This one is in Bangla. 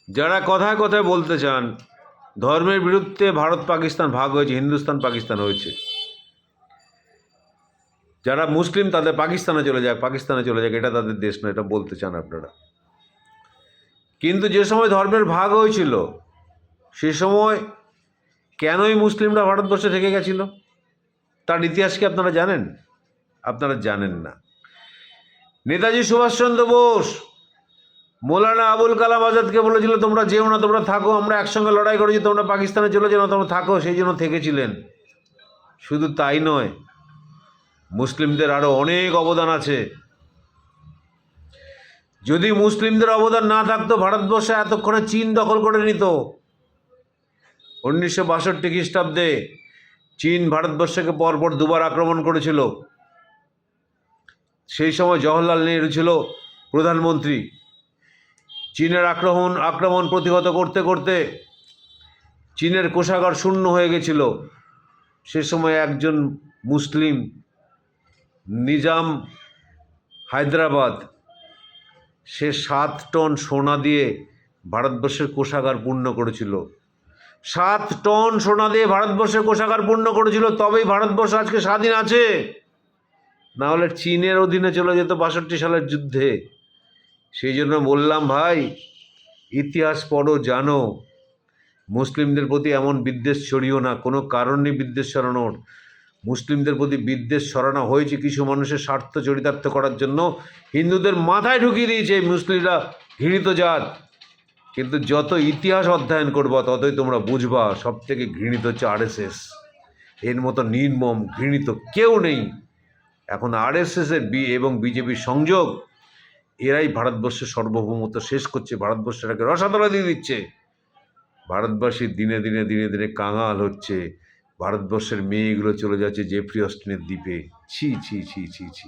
যারা কথায় কথায় বলতে চান ধর্মের বিরুদ্ধে ভারত পাকিস্তান ভাগ হয়েছে, হিন্দুস্তান পাকিস্তান হয়েছে, যারা মুসলিম তাদের পাকিস্তানে চলে যাক, এটা তাদের দেশ নয়, এটা বলতে চান আপনারা। কিন্তু যে সময় ধর্মের ভাগ হয়েছিল সে সময় কেনই মুসলিমরা ভারতবর্ষে থেকে গেছিল তার ইতিহাস কি আপনারা জানেন? আপনারা জানেন না। নেতাজি সুভাষচন্দ্র বোস মৌলানা আবুল কালাম আজাদকে বলেছিল তোমরা যেও না, তোমরা থাকো, আমরা একসঙ্গে লড়াই করেছি, তোমরা পাকিস্তানে চলে যাও না, তোমরা থাকো, সেই জন্য থেকেছিলেন। শুধু তাই নয়, মুসলিমদের আরও অনেক অবদান আছে। যদি মুসলিমদের অবদান না থাকতো ভারতবর্ষে এতক্ষণে চীন দখল করে নিত। 1962 খ্রিস্টাব্দে চীন ভারতবর্ষকে পরপর দুবার আক্রমণ করেছিল। সেই সময় জওহরলাল নেহরু ছিল প্রধানমন্ত্রী। চীনের আক্রমণ প্রতিহত করতে করতে চীনের কোষাগার শূন্য হয়ে গেছিল। সে সময় একজন মুসলিম নিজাম হায়দ্রাবাদ, সে 7 টন সোনা দিয়ে ভারতবর্ষের কোষাগার পূর্ণ করেছিল। 7 টন সোনা দিয়ে ভারতবর্ষের কোষাগার পূর্ণ করেছিল, তবেই ভারতবর্ষ আজকে স্বাধীন আছে। না হলে চীনের অধীনে চলে যেত 62 সালের যুদ্ধে। সেই জন্য বললাম ভাই, ইতিহাস পড়ো, জানো। মুসলিমদের প্রতি এমন বিদ্বেষ ছড়িও না, কোনো কারণ নেই বিদ্বেষ ছড়ানোর। মুসলিমদের প্রতি বিদ্বেষ ছড়ানো হয়েছে কিছু মানুষের স্বার্থ চরিতার্থ করার জন্য। হিন্দুদের মাথায় ঢুকিয়ে দিয়েছে এই মুসলিমরা ঘৃণিত জাত। কিন্তু যত ইতিহাস অধ্যয়ন করবা ততই তোমরা বুঝবা সব থেকে ঘৃণিত হচ্ছে RSS। এর মতো নির্মম ঘৃণিত কেউ নেই। এখন RSS-এর এবং বিজেপির সংযোগ, এরাই ভারতবর্ষের সার্বভৌমত্ব শেষ করছে, ভারতবর্ষটাকে রসাতলে দিয়ে দিচ্ছে। ভারতবাসী দিনে দিনে দিনে দিনে কাঙাল হচ্ছে। ভারতবর্ষের মেয়েগুলো চলে যাচ্ছে জেফ্রি অস্টিনের দ্বীপে। ছি ছি ছি ছি ছি।